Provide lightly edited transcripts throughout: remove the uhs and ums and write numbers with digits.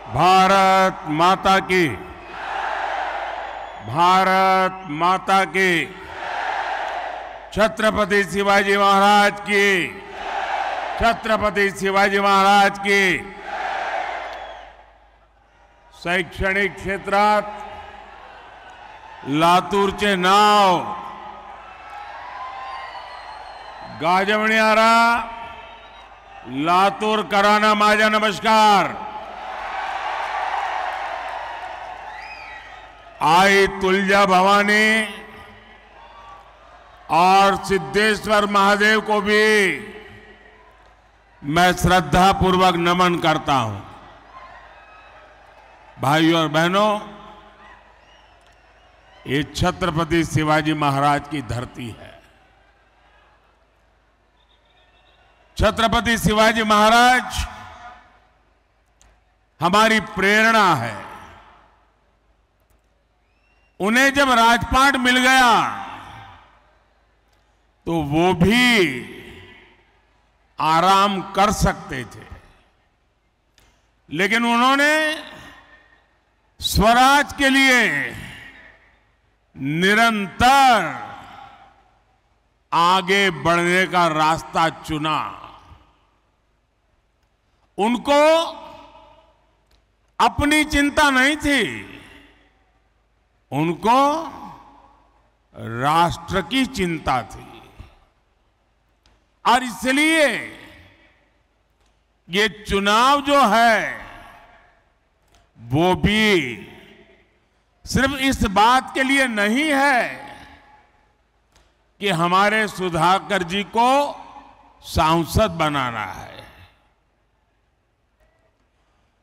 भारत माता की, भारत माता की, छत्रपति शिवाजी महाराज की, छत्रपति शिवाजी महाराज की। शैक्षणिक क्षेत्रात लातूरचे नाव गाजवणारा लातूरकरांना माझा नमस्कार। आई तुलजा भवानी और सिद्धेश्वर महादेव को भी मैं श्रद्धापूर्वक नमन करता हूं। भाइयों और बहनों, ये छत्रपति शिवाजी महाराज की धरती है। छत्रपति शिवाजी महाराज हमारी प्रेरणा है। उन्हें जब राजपाट मिल गया तो वो भी आराम कर सकते थे, लेकिन उन्होंने स्वराज के लिए निरंतर आगे बढ़ने का रास्ता चुना। उनको अपनी चिंता नहीं थी, उनको राष्ट्र की चिंता थी। और इसलिए ये चुनाव जो है वो भी सिर्फ इस बात के लिए नहीं है कि हमारे सुधाकर जी को सांसद बनाना है।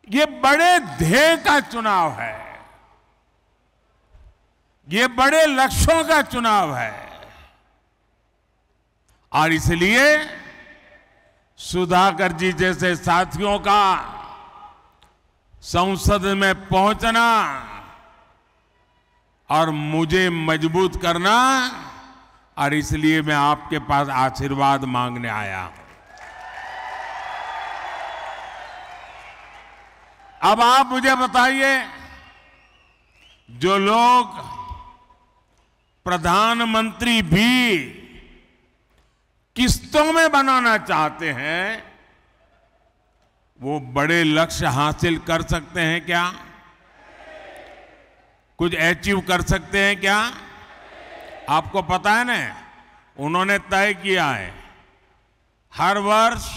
ये बड़े ध्येय का चुनाव है, ये बड़े लक्ष्यों का चुनाव है। और इसलिए सुधाकर जी जैसे साथियों का संसद में पहुंचना और मुझे मजबूत करना, और इसलिए मैं आपके पास आशीर्वाद मांगने आया हूं। अब आप मुझे बताइए, जो लोग प्रधानमंत्री भी किस्तों में बनाना चाहते हैं, वो बड़े लक्ष्य हासिल कर सकते हैं क्या? कुछ अचीव कर सकते हैं क्या? आपको पता है ना, उन्होंने तय किया है हर वर्ष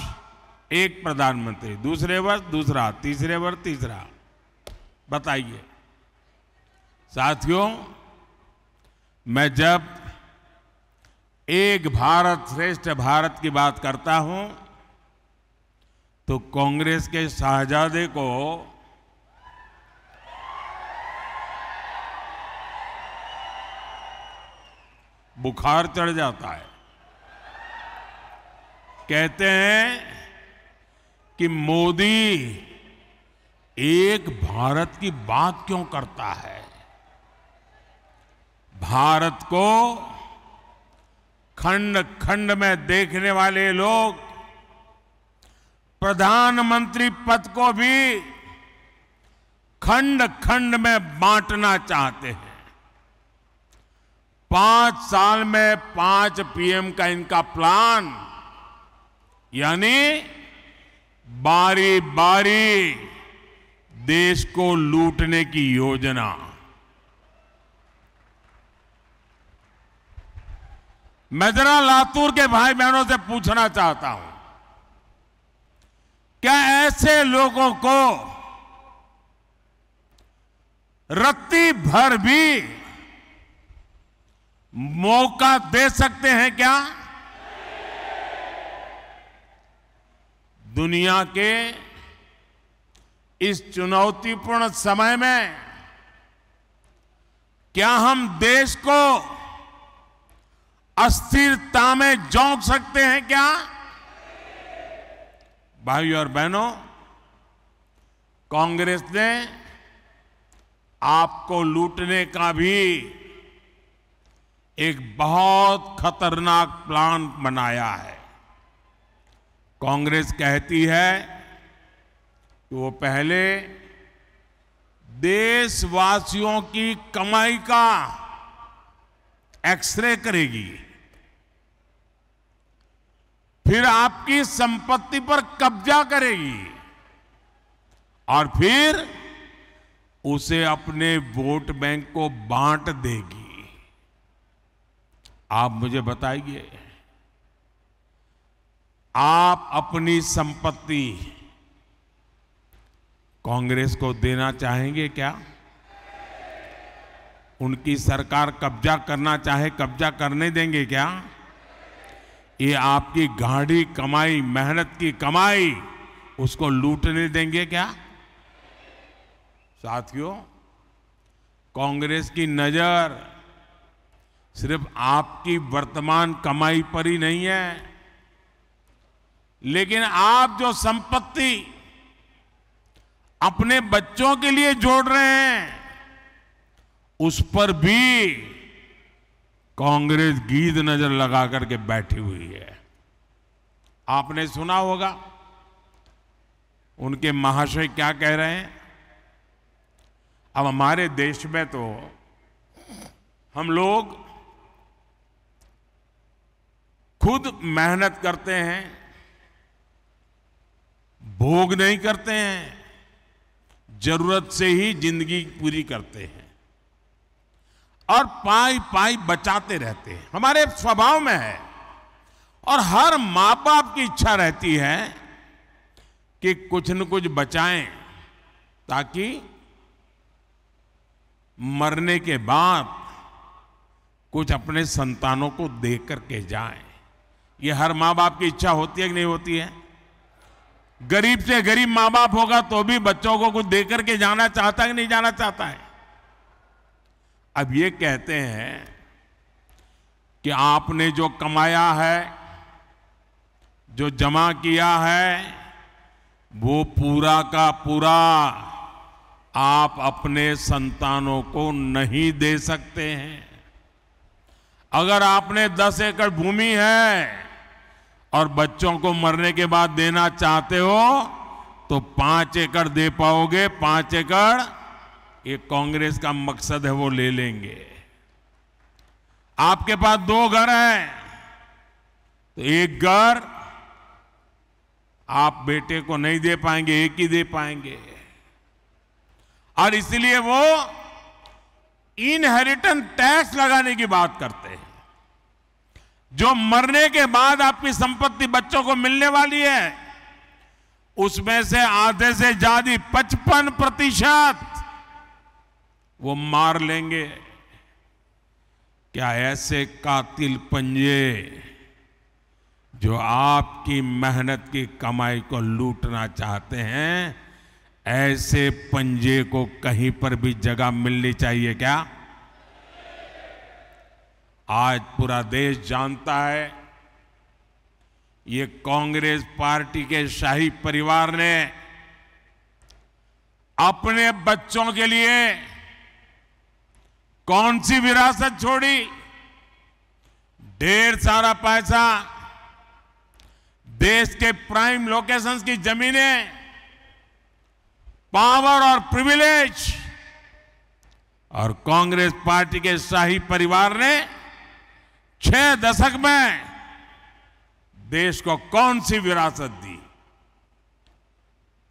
एक प्रधानमंत्री, दूसरे वर्ष दूसरा, तीसरे वर्ष तीसरा। बताइए साथियों, मैं जब एक भारत श्रेष्ठ भारत की बात करता हूं तो कांग्रेस के शाहजादे को बुखार चढ़ जाता है। कहते हैं कि मोदी एक भारत की बात क्यों करता है? भारत को खंड खंड में देखने वाले लोग प्रधानमंत्री पद को भी खंड खंड में बांटना चाहते हैं। 5 साल में 5 पीएम का इनका प्लान, यानी बारी बारी देश को लूटने की योजना। मैं जरा लातूर के भाई बहनों से पूछना चाहता हूं, क्या ऐसे लोगों को रत्ती भर भी मौका दे सकते हैं क्या? दुनिया के इस चुनौतीपूर्ण समय में क्या हम देश को अस्थिरता में झोंक सकते हैं क्या? भाइयों और बहनों, कांग्रेस ने आपको लूटने का भी एक बहुत खतरनाक प्लान बनाया है। कांग्रेस कहती है कि वो पहले देशवासियों की कमाई का एक्सरे करेगी, फिर आपकी संपत्ति पर कब्जा करेगी और फिर उसे अपने वोट बैंक को बांट देगी। आप मुझे बताइए, आप अपनी संपत्ति कांग्रेस को देना चाहेंगे क्या? उनकी सरकार कब्जा करना चाहे, कब्जा करने देंगे क्या? ये आपकी गाढ़ी कमाई, मेहनत की कमाई, उसको लूटने देंगे क्या? साथियों, कांग्रेस की नजर सिर्फ आपकी वर्तमान कमाई पर ही नहीं है, लेकिन आप जो संपत्ति अपने बच्चों के लिए जोड़ रहे हैं, उस पर भी कांग्रेस गीद नजर लगा करके बैठी हुई है। आपने सुना होगा उनके महाशय क्या कह रहे हैं। अब हमारे देश में तो हम लोग खुद मेहनत करते हैं, भोग नहीं करते हैं, जरूरत से ही जिंदगी पूरी करते हैं और पाई पाई बचाते रहते हैं, हमारे स्वभाव में है। और हर मां बाप की इच्छा रहती है कि कुछ न कुछ बचाएं ताकि मरने के बाद कुछ अपने संतानों को दे करके जाएं। ये हर मां बाप की इच्छा होती है कि नहीं होती है? गरीब से गरीब मां बाप होगा तो भी बच्चों को कुछ दे करके जाना चाहता है कि नहीं जाना चाहता है? अब ये कहते हैं कि आपने जो कमाया है, जो जमा किया है, वो पूरा का पूरा आप अपने संतानों को नहीं दे सकते हैं। अगर आपने 10 एकड़ भूमि है और बच्चों को मरने के बाद देना चाहते हो तो 5 एकड़ दे पाओगे। 5 एकड़ ये कांग्रेस का मकसद है, वो ले लेंगे। आपके पास 2 घर हैं तो 1 घर आप बेटे को नहीं दे पाएंगे, 1 ही दे पाएंगे। और इसलिए वो इनहेरिटेंस टैक्स लगाने की बात करते हैं। जो मरने के बाद आपकी संपत्ति बच्चों को मिलने वाली है, उसमें से आधे से ज्यादा 55% वो मार लेंगे। क्या ऐसे कातिल पंजे जो आपकी मेहनत की कमाई को लूटना चाहते हैं, ऐसे पंजे को कहीं पर भी जगह मिलनी चाहिए क्या? आज पूरा देश जानता है ये कांग्रेस पार्टी के शाही परिवार ने अपने बच्चों के लिए कौन सी विरासत छोड़ी। ढेर सारा पैसा, देश के प्राइम लोकेशंस की जमीनें, पावर और प्रिविलेज, और कांग्रेस पार्टी के शाही परिवार ने 6 दशक में देश को कौन सी विरासत दी?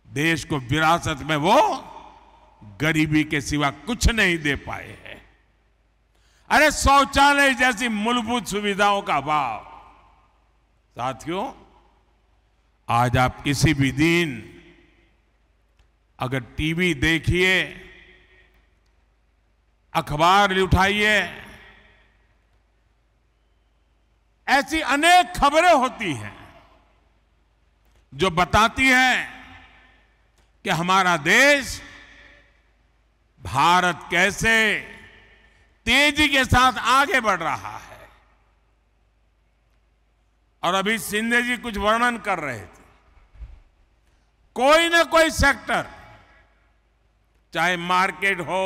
देश को विरासत में वो गरीबी के सिवा कुछ नहीं दे पाए हैं। अरे शौचालय जैसी मूलभूत सुविधाओं का अभाव। साथियों, आज आप किसी भी दिन अगर टीवी देखिए, अखबार उठाइए, ऐसी अनेक खबरें होती हैं जो बताती हैं कि हमारा देश, भारत कैसे तेजी के साथ आगे बढ़ रहा है। और अभी शिंदे जी कुछ वर्णन कर रहे थे। कोई ना कोई सेक्टर, चाहे मार्केट हो,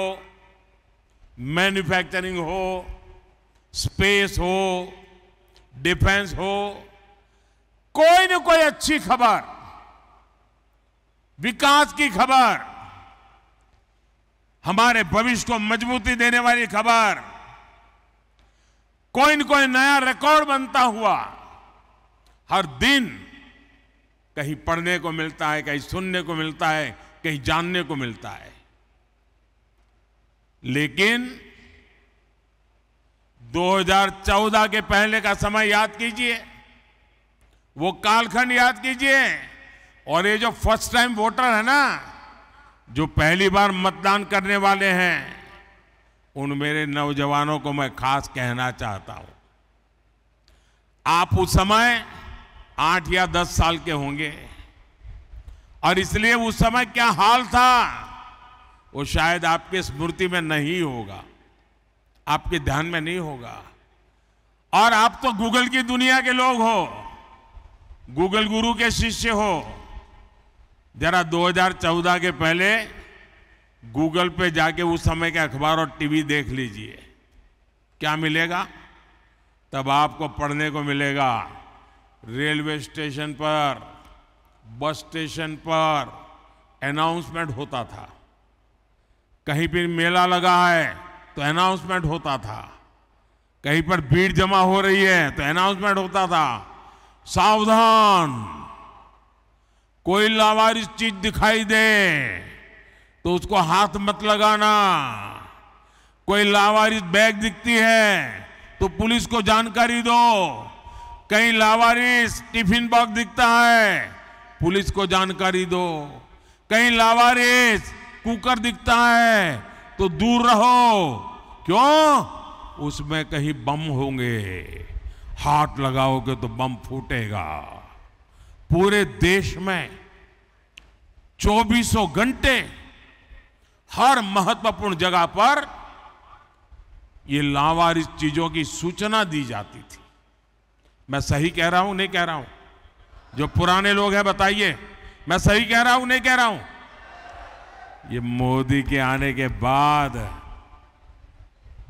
मैन्युफैक्चरिंग हो, स्पेस हो, डिफेंस हो, कोई ना कोई अच्छी खबर, विकास की खबर हमारे भविष्य को मजबूती देने वाली खबर, कोई न कोई नया रिकॉर्ड बनता हुआ हर दिन कहीं पढ़ने को मिलता है, कहीं सुनने को मिलता है, कहीं जानने को मिलता है। लेकिन 2014 के पहले का समय याद कीजिए, वो कालखंड याद कीजिए, और ये जो फर्स्ट टाइम वोटर है ना, जो पहली बार मतदान करने वाले हैं, उन मेरे नौजवानों को मैं खास कहना चाहता हूं, आप उस समय 8 या 10 साल के होंगे, और इसलिए उस समय क्या हाल था वो शायद आपके स्मृति में नहीं होगा, आपके ध्यान में नहीं होगा। और आप तो गूगल की दुनिया के लोग हो, गूगल गुरु के शिष्य हो। जरा 2014 के पहले गूगल पे जाके उस समय के अखबार और टीवी देख लीजिए, क्या मिलेगा? तब आपको पढ़ने को मिलेगा, रेलवे स्टेशन पर, बस स्टेशन पर अनाउंसमेंट होता था, कहीं पर मेला लगा है तो अनाउंसमेंट होता था, कहीं पर भीड़ जमा हो रही है तो अनाउंसमेंट होता था, सावधान, कोई लावारिस चीज दिखाई दे तो उसको हाथ मत लगाना, कोई लावारिस बैग दिखती है तो पुलिस को जानकारी दो, कहीं लावारिस टिफिन बॉक्स दिखता है पुलिस को जानकारी दो, कहीं लावारिस कुकर दिखता है तो दूर रहो। क्यों? उसमें कहीं बम होंगे, हाथ लगाओगे तो बम फूटेगा। पूरे देश में 24 घंटे हर महत्वपूर्ण जगह पर ये लावारिस चीजों की सूचना दी जाती थी। मैं सही कह रहा हूं नहीं कह रहा हूं? जो पुराने लोग हैं बताइए, मैं सही कह रहा हूं नहीं कह रहा हूं? ये मोदी के आने के बाद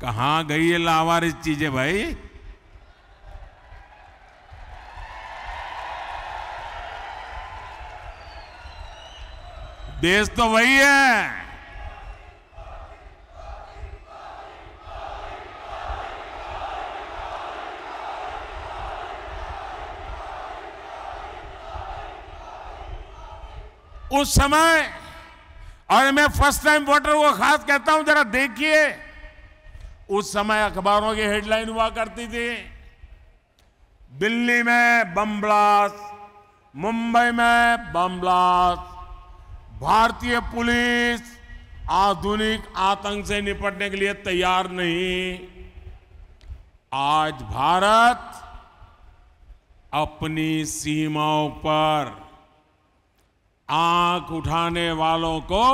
कहां गई ये लावारिस चीजें भाई? देश तो वही है, उस समय, और मैं फर्स्ट टाइम वोटर को खास कहता हूं, जरा देखिए, उस समय अखबारों की हेडलाइन हुआ करती थी, दिल्ली में बम ब्लास्ट, मुंबई में बम ब्लास्ट, भारतीय पुलिस आधुनिक आतंक से निपटने के लिए तैयार नहीं। आज भारत अपनी सीमाओं पर आंख उठाने वालों को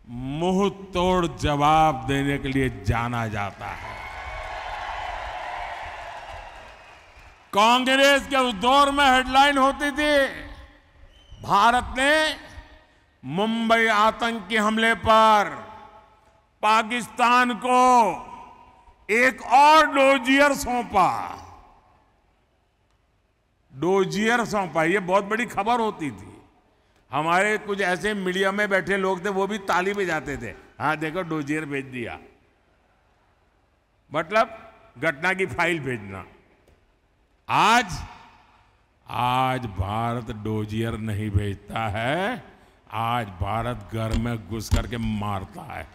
मुंह तोड़ जवाब देने के लिए जाना जाता है। कांग्रेस के उस दौर में हेडलाइन होती थी, भारत ने मुंबई आतंकी हमले पर पाकिस्तान को एक और डोजियर सौंपा। डोजियर सौंपा, ये बहुत बड़ी खबर होती थी। हमारे कुछ ऐसे मीडिया में बैठे लोग थे, वो भी ताली बजाते थे, हाँ देखो डोजियर भेज दिया, मतलब घटना की फाइल भेजना। आज भारत डोजियर नहीं भेजता है, आज भारत घर में घुस करके मारता है।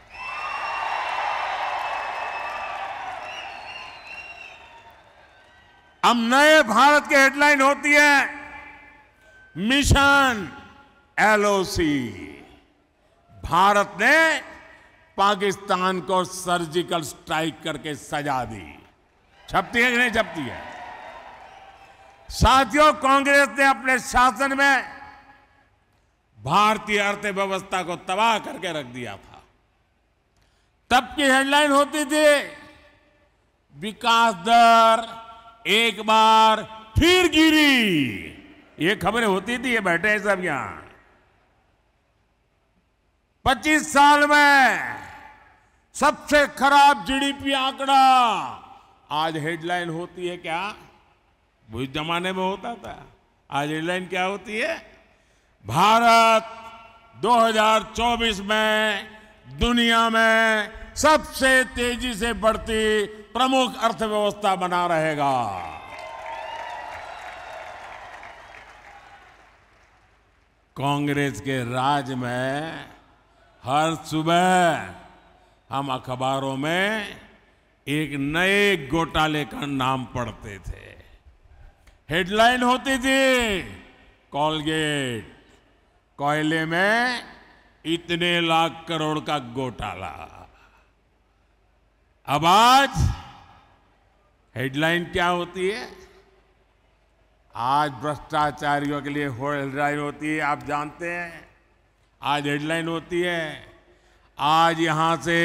अब नए भारत की हेडलाइन होती है, मिशन एलओसी। भारत ने पाकिस्तान को सर्जिकल स्ट्राइक करके सजा दी। छपती है कि नहीं छपती है? साथियों, कांग्रेस ने अपने शासन में भारतीय अर्थव्यवस्था को तबाह करके रख दिया था। तब की हेडलाइन होती थी, विकास दर एक बार फिर गिरी। ये खबरें होती थी, ये बैठे हैं सब यहां। 25 साल में सबसे खराब जीडीपी आंकड़ा। आज हेडलाइन होती है क्या? उस जमाने में होता था। आज हेडलाइन क्या होती है? भारत 2024 में दुनिया में सबसे तेजी से बढ़ती प्रमुख अर्थव्यवस्था बना रहेगा। कांग्रेस के राज में हर सुबह हम अखबारों में एक नए घोटाले का नाम पढ़ते थे। हेडलाइन होती थी, कोलगेट कोयले में इतने लाख करोड़ का घोटाला। अब आज हेडलाइन क्या होती है? आज भ्रष्टाचारियों के लिए हेडलाइन होती है, आप जानते हैं। आज हेडलाइन होती है, आज यहां से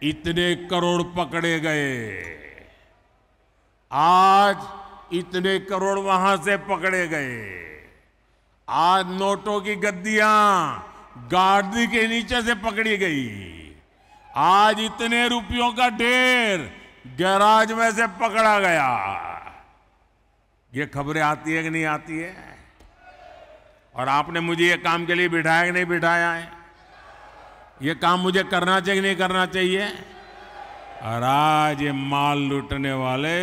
इतने करोड़ पकड़े गए, आज इतने करोड़ वहां से पकड़े गए, आज नोटों की गद्दियां गाड़ी के नीचे से पकड़ी गई, आज इतने रुपयों का ढेर गैराज में से पकड़ा गया। ये खबरें आती है कि नहीं आती है? और आपने मुझे ये काम के लिए बिठाया कि नहीं बिठाया है? ये काम मुझे करना चाहिए कि नहीं करना चाहिए? और आज ये माल लूटने वाले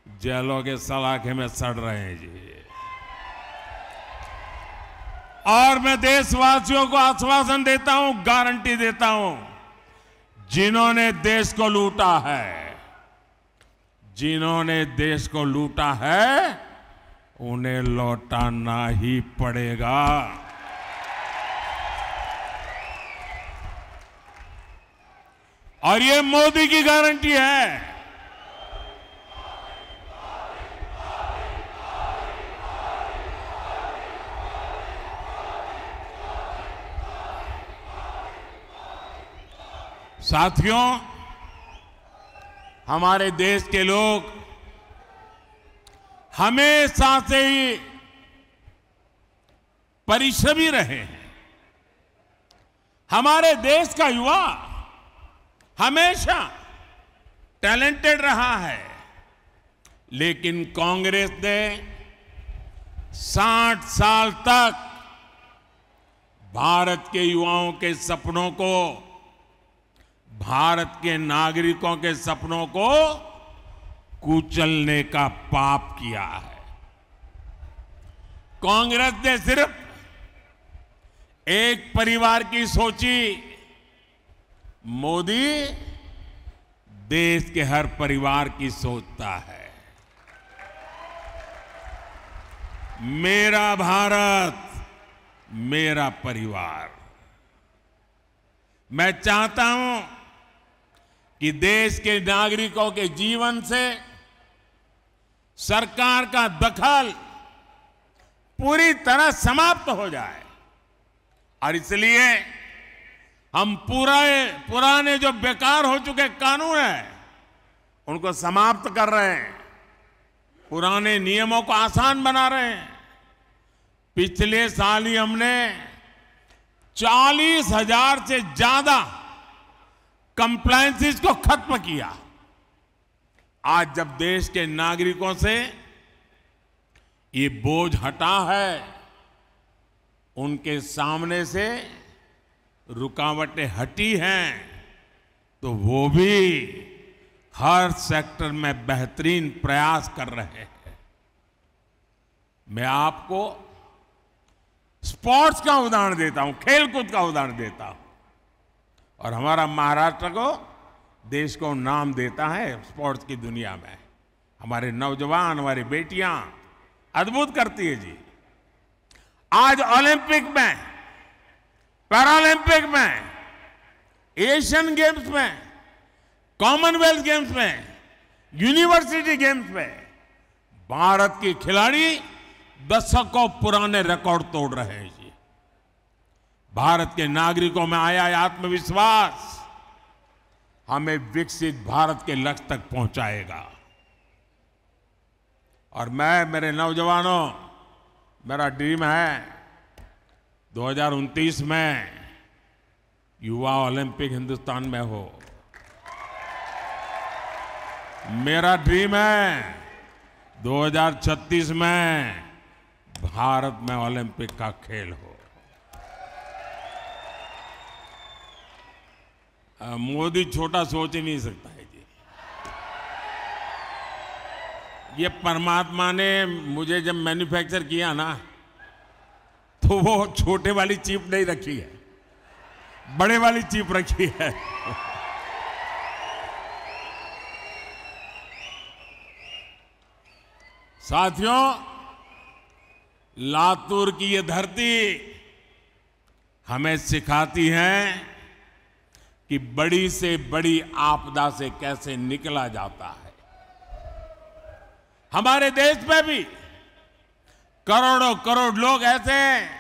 जेलों के सलाखे में सड़ रहे हैं जी। और मैं देशवासियों को आश्वासन देता हूं, गारंटी देता हूं, जिन्होंने देश को लूटा है, जिन्होंने देश को लूटा है, उन्हें लौटाना ही पड़ेगा। और ये मोदी की गारंटी है। साथियों, हमारे देश के लोग हमेशा से ही परिश्रमी रहे हैं। हमारे देश का युवा हमेशा टैलेंटेड रहा है, लेकिन कांग्रेस ने 60 साल तक भारत के युवाओं के सपनों को, भारत के नागरिकों के सपनों को कुचलने का पाप किया है। कांग्रेस ने सिर्फ एक परिवार की सोची, मोदी देश के हर परिवार की सोचता है। मेरा भारत, मेरा परिवार। मैं चाहता हूं कि देश के नागरिकों के जीवन से सरकार का दखल पूरी तरह समाप्त हो जाए, और इसलिए हम पुराने जो बेकार हो चुके कानून हैं उनको समाप्त कर रहे हैं, पुराने नियमों को आसान बना रहे हैं। पिछले साल ही हमने 40,000 से ज्यादा कंप्लायंसेस को खत्म किया। आज जब देश के नागरिकों से ये बोझ हटा है, उनके सामने से रुकावटें हटी हैं, तो वो भी हर सेक्टर में बेहतरीन प्रयास कर रहे हैं। मैं आपको स्पोर्ट्स का उदाहरण देता हूं, खेलकूद का उदाहरण देता हूं, और हमारा महाराष्ट्र को देश को नाम देता है स्पोर्ट्स की दुनिया में। हमारे नौजवान, हमारी बेटियां अद्भुत करती है जी। आज ओलंपिक में, पैरालंपिक में, एशियन गेम्स में, कॉमनवेल्थ गेम्स में, यूनिवर्सिटी गेम्स में भारत की खिलाड़ी दशकों पुराने रिकॉर्ड तोड़ रहे हैं जी। भारत के नागरिकों में आया आत्मविश्वास हमें विकसित भारत के लक्ष्य तक पहुंचाएगा। और मैं, मेरे नौजवानों, मेरा ड्रीम है 2029 में युवा ओलंपिक हिंदुस्तान में हो। मेरा ड्रीम है 2036 में भारत में ओलंपिक का खेल हो। मोदी छोटा सोच ही नहीं सकता है जी। ये परमात्मा ने मुझे जब मैन्युफैक्चर किया ना, तो वो छोटे वाली चिप नहीं रखी है, बड़े वाली चिप रखी है। साथियों, लातूर की ये धरती हमें सिखाती है कि बड़ी से बड़ी आपदा से कैसे निकला जाता है। हमारे देश में भी करोड़ों करोड़ लोग ऐसे हैं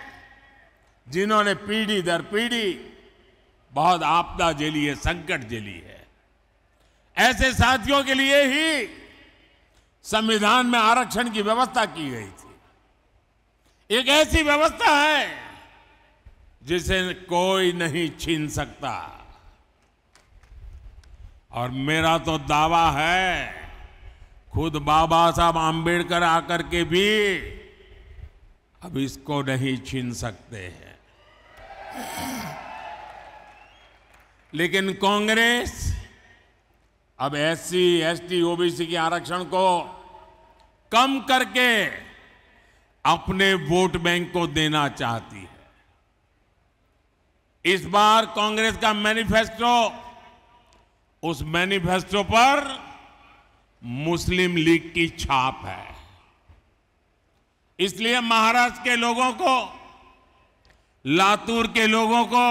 जिन्होंने पीढ़ी दर पीढ़ी बहुत आपदा झेली है, संकट झेली है। ऐसे साथियों के लिए ही संविधान में आरक्षण की व्यवस्था की गई थी। एक ऐसी व्यवस्था है जिसे कोई नहीं छीन सकता। और मेरा तो दावा है, खुद बाबा साहब आंबेडकर आकर के भी अब इसको नहीं छीन सकते हैं। लेकिन कांग्रेस अब एससी, एसटी, ओबीसी के आरक्षण को कम करके अपने वोट बैंक को देना चाहती है। इस बार कांग्रेस का मैनिफेस्टो, उस मैनिफेस्टो पर मुस्लिम लीग की छाप है। इसलिए महाराष्ट्र के लोगों को, लातूर के लोगों को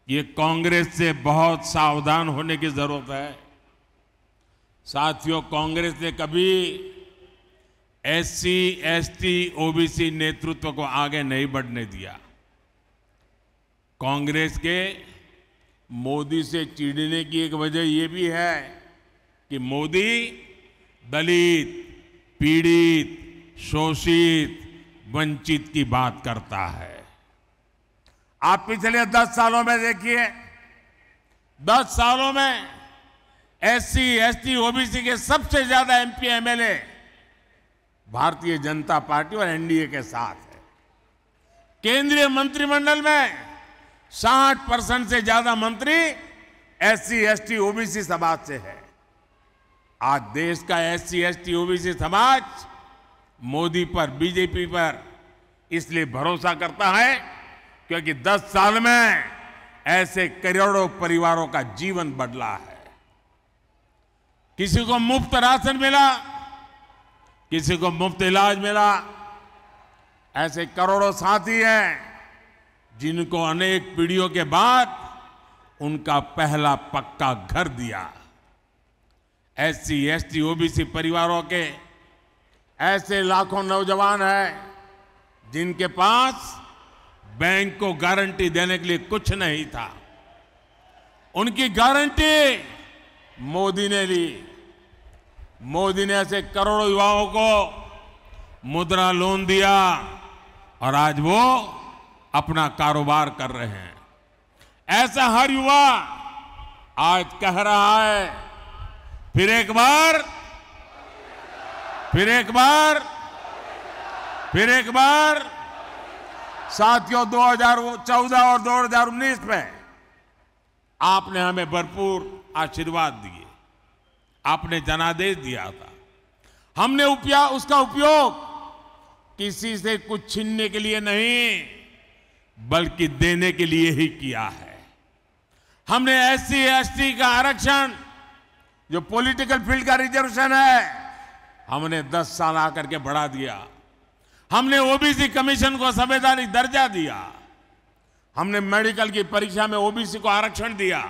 ये कांग्रेस से बहुत सावधान होने की जरूरत है। साथियों, कांग्रेस ने कभी एससी, एसटी, ओबीसी नेतृत्व को आगे नहीं बढ़ने दिया। कांग्रेस के मोदी से चिढ़ने की एक वजह यह भी है कि मोदी दलित, पीड़ित, शोषित, वंचित की बात करता है। आप पिछले 10 सालों में देखिए, 10 सालों में एससी, एसटी, ओबीसी के सबसे ज्यादा MP, MLA Bharatiya Janata party और एनडीए के साथ है। केंद्रीय मंत्रिमंडल में 60% से ज्यादा मंत्री एससी, एसटी, ओबीसी समाज से है। आज देश का एससी, एसटी, ओबीसी समाज मोदी पर, बीजेपी पर इसलिए भरोसा करता है क्योंकि 10 साल में ऐसे करोड़ों परिवारों का जीवन बदला है। किसी को मुफ्त राशन मिला, किसी को मुफ्त इलाज मिला। ऐसे करोड़ों साथी हैं जिनको अनेक पीढ़ियों के बाद उनका पहला पक्का घर दिया। एससी, एसटी, ओबीसी परिवारों के ऐसे लाखों नौजवान हैं जिनके पास बैंक को गारंटी देने के लिए कुछ नहीं था। उनकी गारंटी मोदी ने ली। मोदी ने ऐसे करोड़ों युवाओं को मुद्रा लोन दिया और आज वो अपना कारोबार कर रहे हैं। ऐसा हर युवा आज कह रहा है, फिर एक बार, फिर एक बार, फिर एक बार। साथियों, 2014 और 2019 में आपने हमें भरपूर आशीर्वाद दिए, आपने जनादेश दिया था। हमने उसका उपयोग किसी से कुछ छीनने के लिए नहीं, बल्कि देने के लिए ही किया है। हमने एससी, एसटी का आरक्षण, जो पॉलिटिकल फील्ड का रिजर्वेशन है, हमने 10 साल आकर के बढ़ा दिया। हमने ओबीसी कमीशन को संवैधानिक दर्जा दिया। हमने मेडिकल की परीक्षा में ओबीसी को आरक्षण दिया।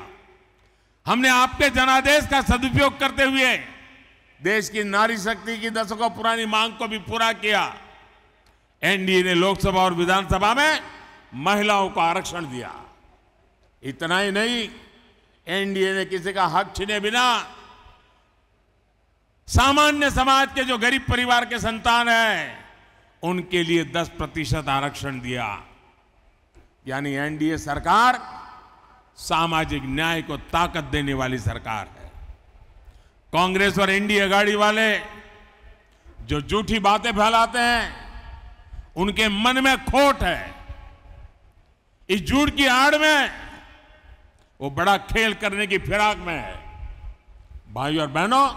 हमने आपके जनादेश का सदुपयोग करते हुए देश की नारी शक्ति की दशकों पुरानी मांग को भी पूरा किया। एनडीए ने लोकसभा और विधानसभा में महिलाओं को आरक्षण दिया। इतना ही नहीं, एनडीए ने किसी का हक छीने बिना सामान्य समाज के जो गरीब परिवार के संतान हैं उनके लिए 10% आरक्षण दिया। यानी एनडीए सरकार सामाजिक न्याय को ताकत देने वाली सरकार है। कांग्रेस और एनडीए अघाड़ी वाले जो झूठी बातें फैलाते हैं, उनके मन में खोट है। इस झूठ की आड़ में वो बड़ा खेल करने की फिराक में है। भाइयों और बहनों,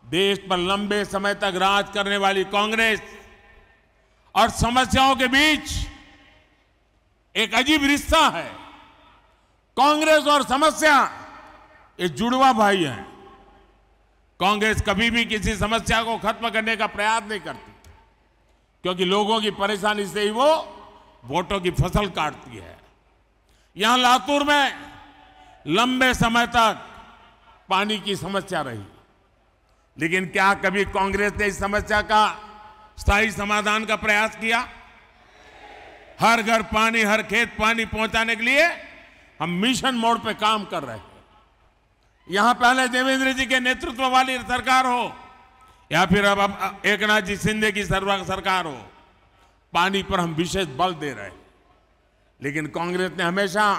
देश पर लंबे समय तक राज करने वाली कांग्रेस और समस्याओं के बीच एक अजीब रिश्ता है। कांग्रेस और समस्या ये जुड़वा भाई हैं। कांग्रेस कभी भी किसी समस्या को खत्म करने का प्रयास नहीं करती, क्योंकि लोगों की परेशानी से ही वो वोटों की फसल काटती है। यहां लातूर में लंबे समय तक पानी की समस्या रही, लेकिन क्या कभी कांग्रेस ने इस समस्या का स्थायी समाधान का प्रयास किया? हर घर पानी, हर खेत पानी पहुंचाने के लिए हम मिशन मोड पे काम कर रहे हैं। यहां पहले देवेंद्र जी के नेतृत्व वाली सरकार हो या फिर अब एकनाथ जी शिंदे की सरकार हो, पानी पर हम विशेष बल दे रहे हैं। लेकिन कांग्रेस ने हमेशा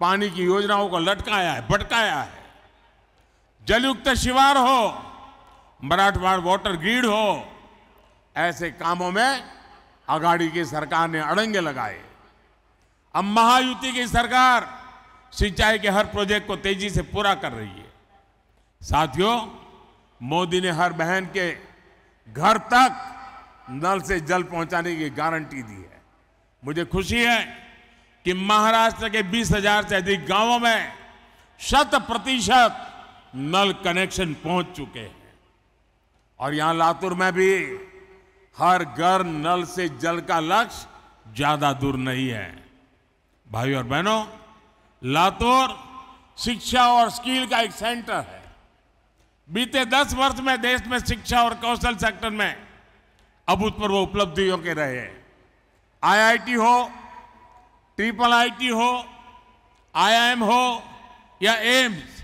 पानी की योजनाओं को लटकाया है, भटकाया है। जलयुक्त शिवार हो, मराठवाड़ वाटर ग्रिड हो, ऐसे कामों में अघाड़ी की सरकार ने अड़ंगे लगाए। अब महायुति की सरकार सिंचाई के हर प्रोजेक्ट को तेजी से पूरा कर रही है। साथियों, मोदी ने हर बहन के घर तक नल से जल पहुंचाने की गारंटी दी है। मुझे खुशी है कि महाराष्ट्र के 20,000 से अधिक गांवों में 100% नल कनेक्शन पहुंच चुके हैं। और यहां लातूर में भी हर घर नल से जल का लक्ष्य ज्यादा दूर नहीं है। भाइयों और बहनों, लातूर शिक्षा और स्किल का एक सेंटर है। बीते 10 वर्ष में देश में शिक्षा और कौशल सेक्टर में अभूतपूर्व उपलब्धियों के रहे हैं। IIT हो, IIIT हो, IIM हो या एम्स,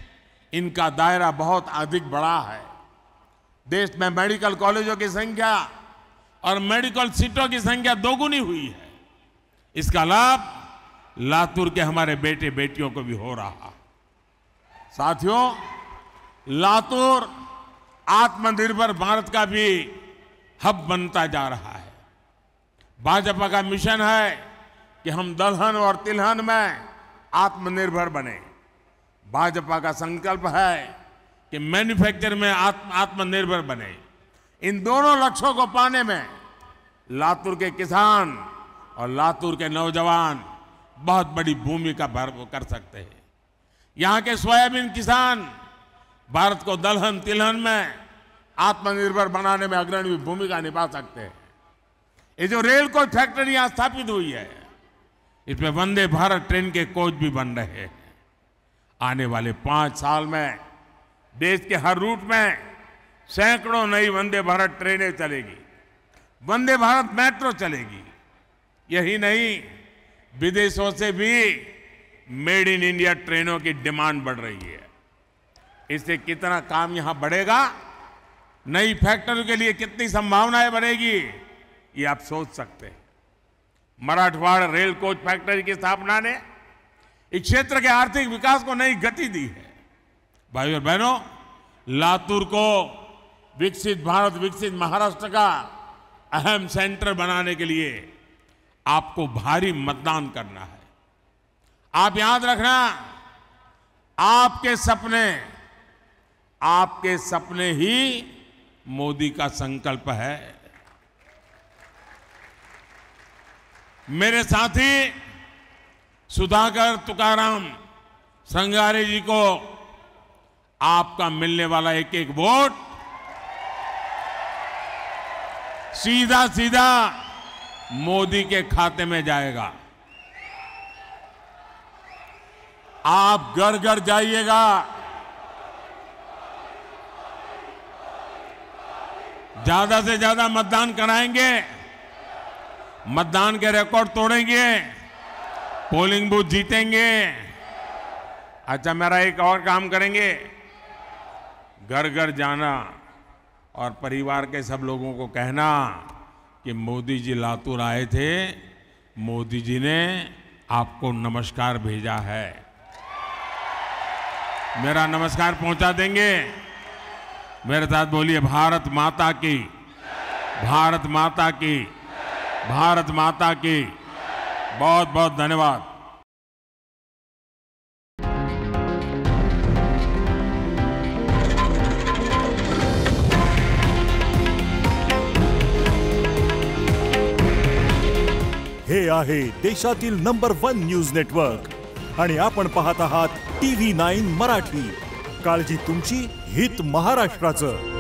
इनका दायरा बहुत अधिक बड़ा है। देश में मेडिकल कॉलेजों की संख्या और मेडिकल सीटों की संख्या दोगुनी हुई है। इसका लाभ लातूर के हमारे बेटे बेटियों को भी हो रहा। साथियों, लातूर आत्मनिर्भर भारत का भी हब बनता जा रहा है। भाजपा का मिशन है कि हम दलहन और तिलहन में आत्मनिर्भर बने। भाजपा का संकल्प है कि मैन्युफैक्चर में आत्मनिर्भर बने। इन दोनों लक्ष्यों को पाने में लातूर के किसान और लातूर के नौजवान बहुत बड़ी भूमिका कर सकते हैं। यहाँ के सोयाबीन किसान भारत को दलहन तिलहन में आत्मनिर्भर बनाने में अग्रणी भूमिका निभा सकते हैं। ये जो रेल कोच फैक्ट्री यहाँ स्थापित हुई है, इसमें वंदे भारत ट्रेन के कोच भी बन रहे हैं। आने वाले 5 साल में देश के हर रूट में सैकड़ों नई वंदे भारत ट्रेनें चलेगी, वंदे भारत मेट्रो चलेगी। यही नहीं, विदेशों से भी मेड इन इंडिया ट्रेनों की डिमांड बढ़ रही है। इससे कितना काम यहां बढ़ेगा, नई फैक्ट्री के लिए कितनी संभावनाएं बढ़ेगी, ये आप सोच सकते हैं। मराठवाड़ रेल कोच फैक्ट्री की स्थापना ने इस क्षेत्र के आर्थिक विकास को नई गति दी है। भाइयों और बहनों, लातूर को विकसित भारत, विकसित महाराष्ट्र का अहम सेंटर बनाने के लिए आपको भारी मतदान करना है। आप याद रखना, आपके सपने ही मोदी का संकल्प है। मेरे साथी सुधाकर तुकाराम संगारे जी को आपका मिलने वाला एक एक वोट सीधा सीधा मोदी के खाते में जाएगा। आप घर घर जाइएगा, ज्यादा से ज्यादा मतदान कराएंगे, मतदान के रिकॉर्ड तोड़ेंगे, पोलिंग बूथ जीतेंगे। अच्छा, मेरा एक और काम करेंगे, घर घर जाना और परिवार के सब लोगों को कहना कि मोदी जी लातूर आए थे, मोदी जी ने आपको नमस्कार भेजा है। मेरा नमस्कार पहुंचा देंगे। मेरे साथ बोलिए, भारत माता की, भारत माता की, भारत माता की। बहुत बहुत धन्यवाद। हे आहे देशातील नंबर 1 न्यूज नेटवर्क आणि आपण पाहत आहात TV9 मराठी. काळजी तुमची, हित महाराष्ट्राचं.